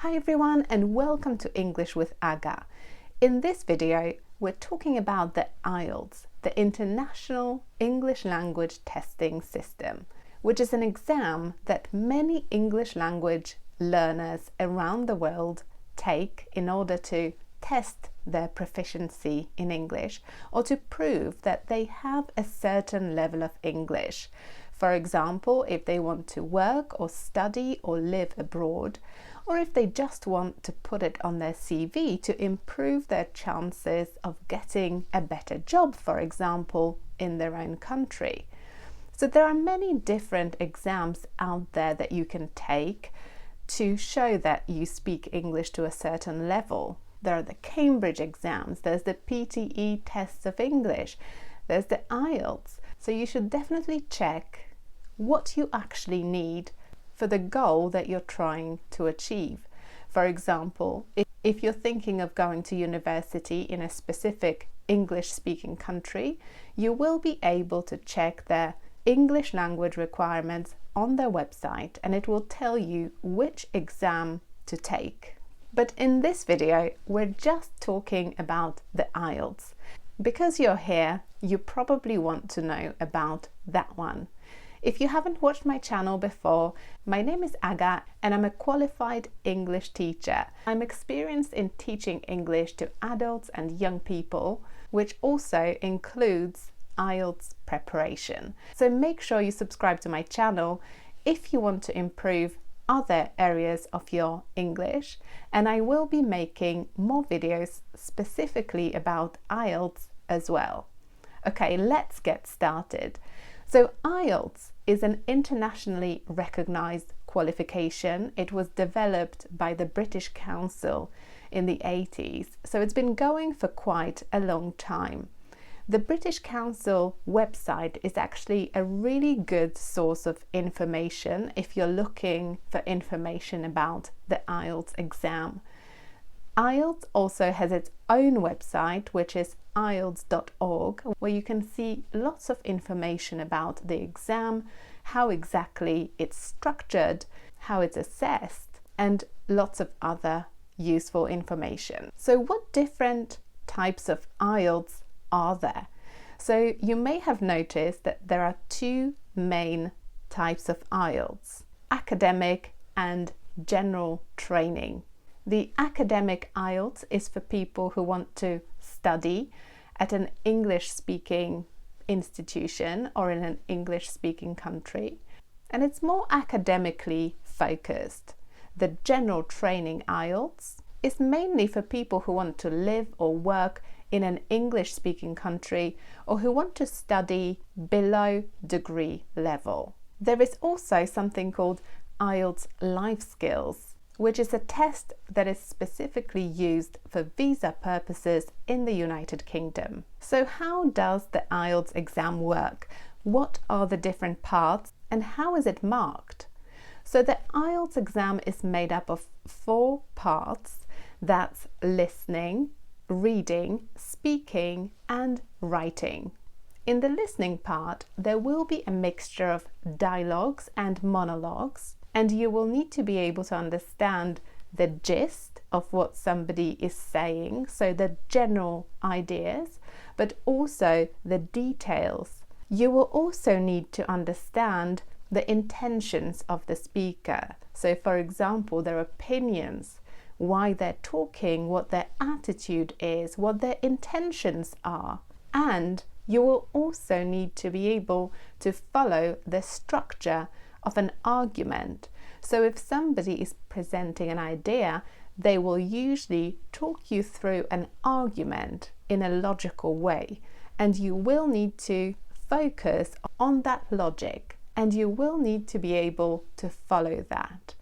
Hi everyone and welcome to English with Aga. In this video, we're talking about the IELTS, the International English Language Testing System, which is an exam that many English language learners around the world take in order to test their proficiency in English or to prove that they have a certain level of English. For example, if they want to work or study or live abroad, or if they just want to put it on their CV to improve their chances of getting a better job, for example, in their own country. So there are many different exams out there that you can take to show that you speak English to a certain level. There are the Cambridge exams, there's the PTE tests of English, there's the IELTS. So you should definitely check what you actually need for the goal that you're trying to achieve. For example, if you're thinking of going to university in a specific English-speaking country, you will be able to check their English language requirements on their website and it will tell you which exam to take. But in this video, we're just talking about the IELTS. Because you're here, you probably want to know about that one. If you haven't watched my channel before, my name is Aga and I'm a qualified English teacher. I'm experienced in teaching English to adults and young people, which also includes IELTS preparation. So make sure you subscribe to my channel if you want to improve other areas of your English, and I will be making more videos specifically about IELTS as well. Okay, let's get started. So IELTS is an internationally recognized qualification. It was developed by the British Council in the 80s, so it's been going for quite a long time. The British Council website is actually a really good source of information if you're looking for information about the IELTS exam. IELTS also has its own website, which is IELTS.org, where you can see lots of information about the exam, how exactly it's structured, how it's assessed, and lots of other useful information. So what different types of IELTS are there? So you may have noticed that there are two main types of IELTS: academic and general training. The academic IELTS is for people who want to study at an English-speaking institution or in an English-speaking country, and it's more academically focused. The general training IELTS is mainly for people who want to live or work in an English-speaking country or who want to study below degree level. There is also something called IELTS Life Skills, which is a test that is specifically used for visa purposes in the United Kingdom. So how does the IELTS exam work? What are the different parts and how is it marked? So the IELTS exam is made up of 4 parts. That's listening, reading, speaking and writing. In the listening part, there will be a mixture of dialogues and monologues, and you will need to be able to understand the gist of what somebody is saying, so the general ideas, but also the details. You will also need to understand the intentions of the speaker. So for example, their opinions, why they're talking, what their attitude is, what their intentions are. And you will also need to be able to follow the structure of an argument. So if somebody is presenting an idea, they will usually talk you through an argument in a logical way, and you will need to focus on that logic and you will need to be able to follow that.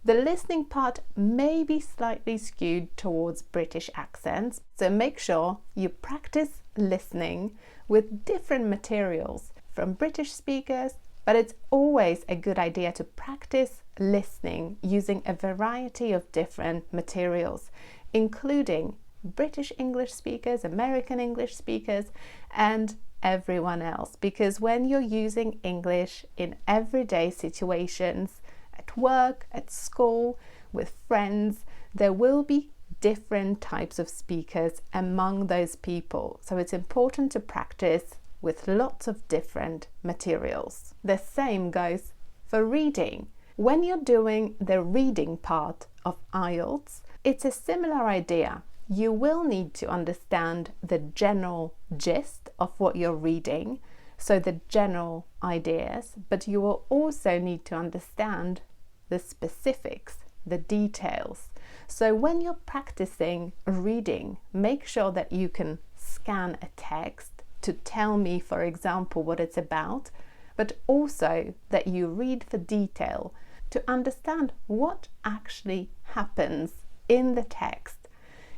The listening part may be slightly skewed towards British accents, so make sure you practice listening with different materials from British speakers, but it's always a good idea to practice listening using a variety of different materials, including British English speakers, American English speakers, and everyone else. Because when you're using English in everyday situations, at work, at school, with friends, there will be different types of speakers among those people. So it's important to practice with lots of different materials. The same goes for reading. When you're doing the reading part of IELTS, it's a similar idea. You will need to understand the general gist of what you're reading, so the general ideas, but you will also need to understand the specifics, the details. So when you're practicing reading, make sure that you can scan a text to tell me, for example, what it's about, but also that you read for detail to understand what actually happens in the text.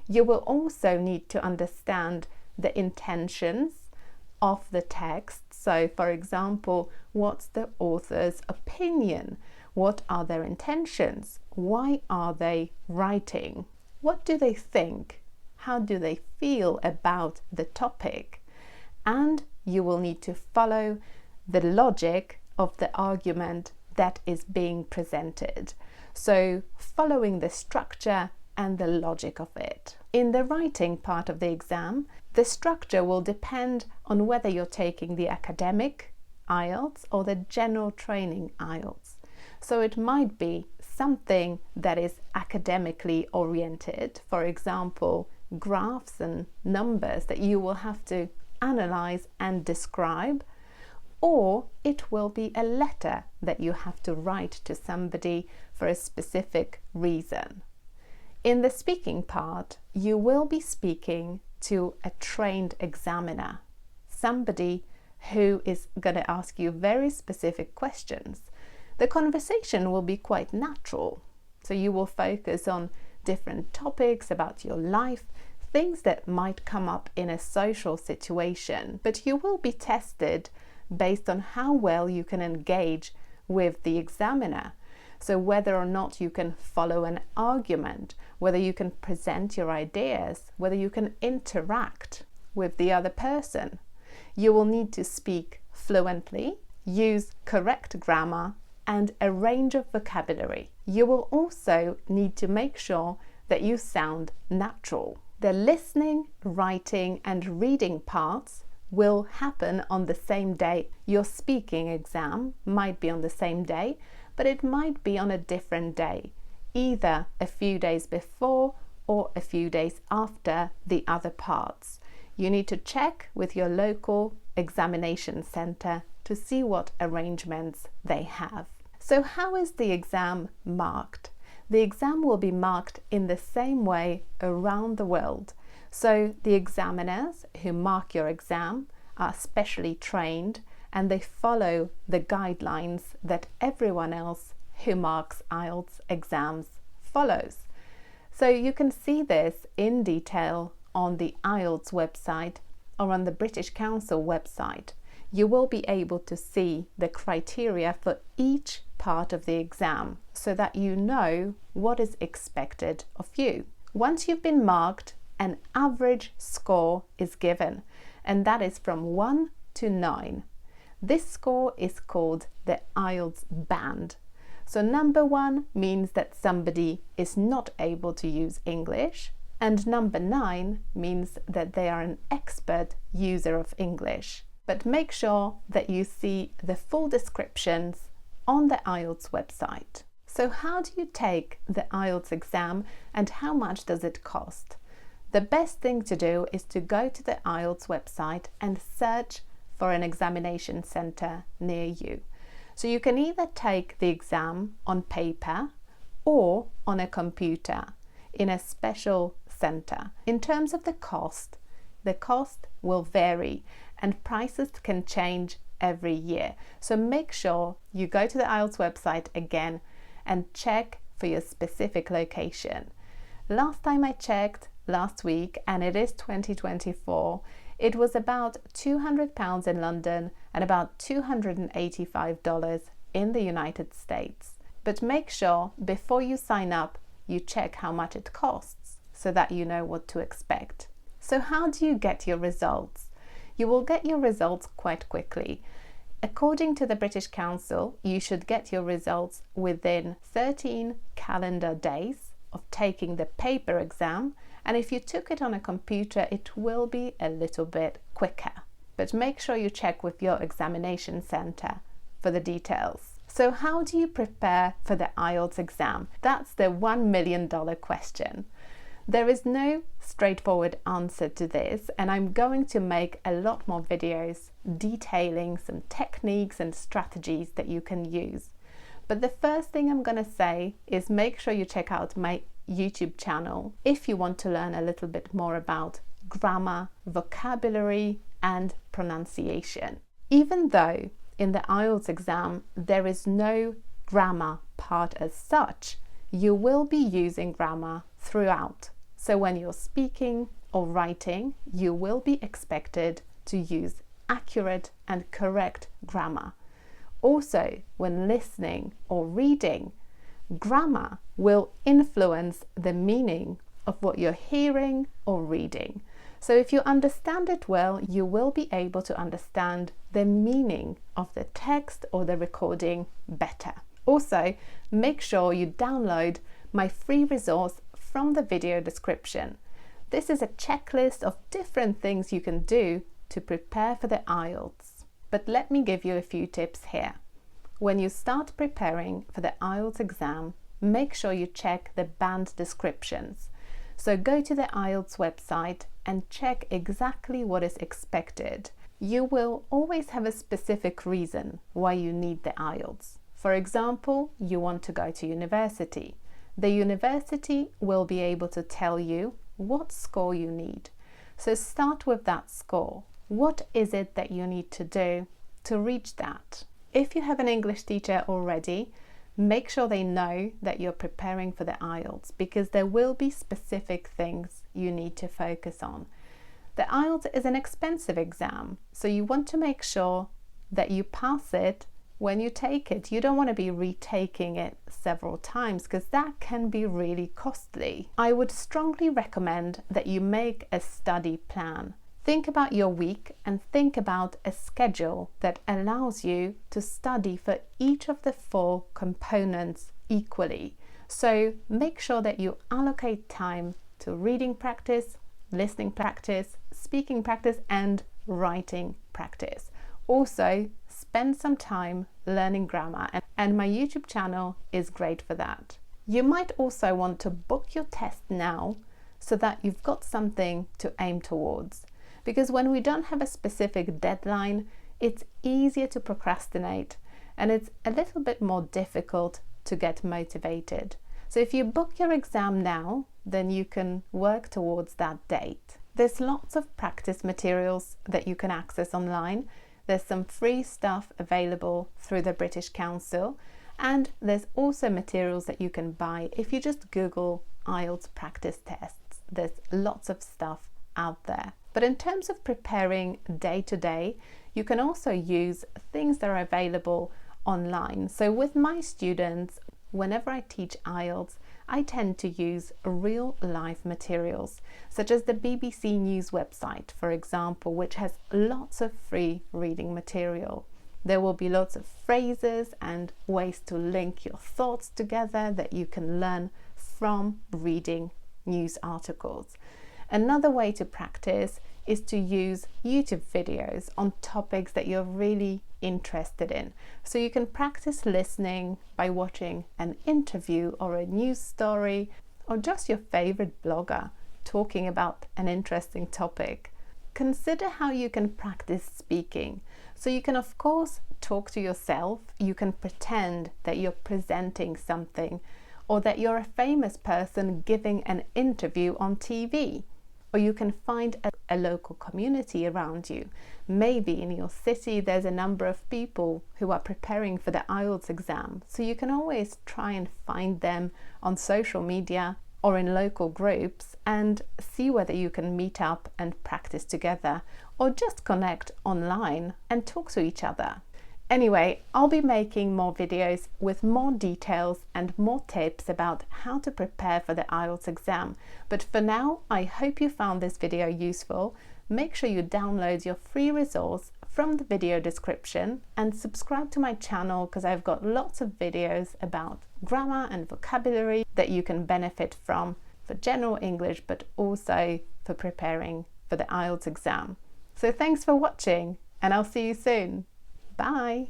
You will also need to understand the intentions of the text. So, for example, what's the author's opinion? What are their intentions? Why are they writing? What do they think? How do they feel about the topic? And you will need to follow the logic of the argument that is being presented. So, following the structure and the logic of it. In the writing part of the exam, the structure will depend on whether you're taking the academic IELTS or the general training IELTS. So it might be something that is academically oriented, for example, graphs and numbers that you will have to analyze and describe, or it will be a letter that you have to write to somebody for a specific reason. In the speaking part, you will be speaking to a trained examiner, somebody who is going to ask you very specific questions. The conversation will be quite natural, so you will focus on different topics about your life, things that might come up in a social situation, but you will be tested based on how well you can engage with the examiner. So whether or not you can follow an argument, whether you can present your ideas, whether you can interact with the other person. You will need to speak fluently, use correct grammar, and a range of vocabulary. You will also need to make sure that you sound natural. The listening, writing, and reading parts will happen on the same day. Your speaking exam might be on the same day, but it might be on a different day, either a few days before or a few days after the other parts. You need to check with your local examination center to see what arrangements they have. So how is the exam marked? The exam will be marked in the same way around the world. So the examiners who mark your exam are specially trained, and they follow the guidelines that everyone else who marks IELTS exams follows. So you can see this in detail on the IELTS website or on the British Council website. You will be able to see the criteria for each part of the exam so that you know what is expected of you. Once you've been marked, an average score is given, and that is from 1 to 9. This score is called the IELTS band. So number 1 means that somebody is not able to use English, and number 9 means that they are an expert user of English. But make sure that you see the full descriptions on the IELTS website. So how do you take the IELTS exam and how much does it cost? The best thing to do is to go to the IELTS website and search for an examination center near you. So you can either take the exam on paper or on a computer in a special center. In terms of the cost will vary and prices can change every year. So make sure you go to the IELTS website again and check for your specific location. Last time I checked, last week, and it is 2024, it was about £200 in London and about $285 in the United States. But make sure before you sign up, you check how much it costs so that you know what to expect. So how do you get your results? You will get your results quite quickly. According to the British Council, you should get your results within 13 calendar days of taking the paper exam, and if you took it on a computer, it will be a little bit quicker. But make sure you check with your examination centre for the details. So how do you prepare for the IELTS exam? That's the $1 million question. There is no straightforward answer to this, and I'm going to make a lot more videos detailing some techniques and strategies that you can use. But the first thing I'm going to say is make sure you check out my YouTube channel if you want to learn a little bit more about grammar, vocabulary, and pronunciation. Even though in the IELTS exam there is no grammar part as such, you will be using grammar throughout. So when you're speaking or writing, you will be expected to use accurate and correct grammar. Also, when listening or reading, grammar will influence the meaning of what you're hearing or reading. So if you understand it well, you will be able to understand the meaning of the text or the recording better. Also, make sure you download my free resource from the video description. This is a checklist of different things you can do to prepare for the IELTS. But let me give you a few tips here. When you start preparing for the IELTS exam, make sure you check the band descriptions. So go to the IELTS website and check exactly what is expected. You will always have a specific reason why you need the IELTS. For example, you want to go to university. The university will be able to tell you what score you need. So start with that score. What is it that you need to do to reach that? If you have an English teacher already, make sure they know that you're preparing for the IELTS, because there will be specific things you need to focus on. The IELTS is an expensive exam, so you want to make sure that you pass it when you take it. You don't want to be retaking it several times, because that can be really costly. I would strongly recommend that you make a study plan. Think about your week and think about a schedule that allows you to study for each of the 4 components equally. So make sure that you allocate time to reading practice, listening practice, speaking practice, and writing practice. Also, spend some time learning grammar, and my YouTube channel is great for that. You might also want to book your test now so that you've got something to aim towards. Because when we don't have a specific deadline, it's easier to procrastinate and it's a little bit more difficult to get motivated. So if you book your exam now, then you can work towards that date. There's lots of practice materials that you can access online. There's some free stuff available through the British Council, and there's also materials that you can buy if you just Google IELTS practice tests. There's lots of stuff out there. But in terms of preparing day to day, you can also use things that are available online. So with my students, whenever I teach IELTS, I tend to use real life materials, such as the BBC News website, for example, which has lots of free reading material. There will be lots of phrases and ways to link your thoughts together that you can learn from reading news articles. Another way to practice is to use YouTube videos on topics that you're really interested in. So you can practice listening by watching an interview or a news story, or just your favorite blogger talking about an interesting topic. Consider how you can practice speaking. So you can, of course, talk to yourself. You can pretend that you're presenting something, or that you're a famous person giving an interview on TV. Or you can find a local community around you. Maybe in your city there's a number of people who are preparing for the IELTS exam. So you can always try and find them on social media or in local groups and see whether you can meet up and practice together, or just connect online and talk to each other. Anyway, I'll be making more videos with more details and more tips about how to prepare for the IELTS exam. But for now, I hope you found this video useful. Make sure you download your free resource from the video description and subscribe to my channel because I've got lots of videos about grammar and vocabulary that you can benefit from for general English, but also for preparing for the IELTS exam. So thanks for watching, and I'll see you soon. Bye!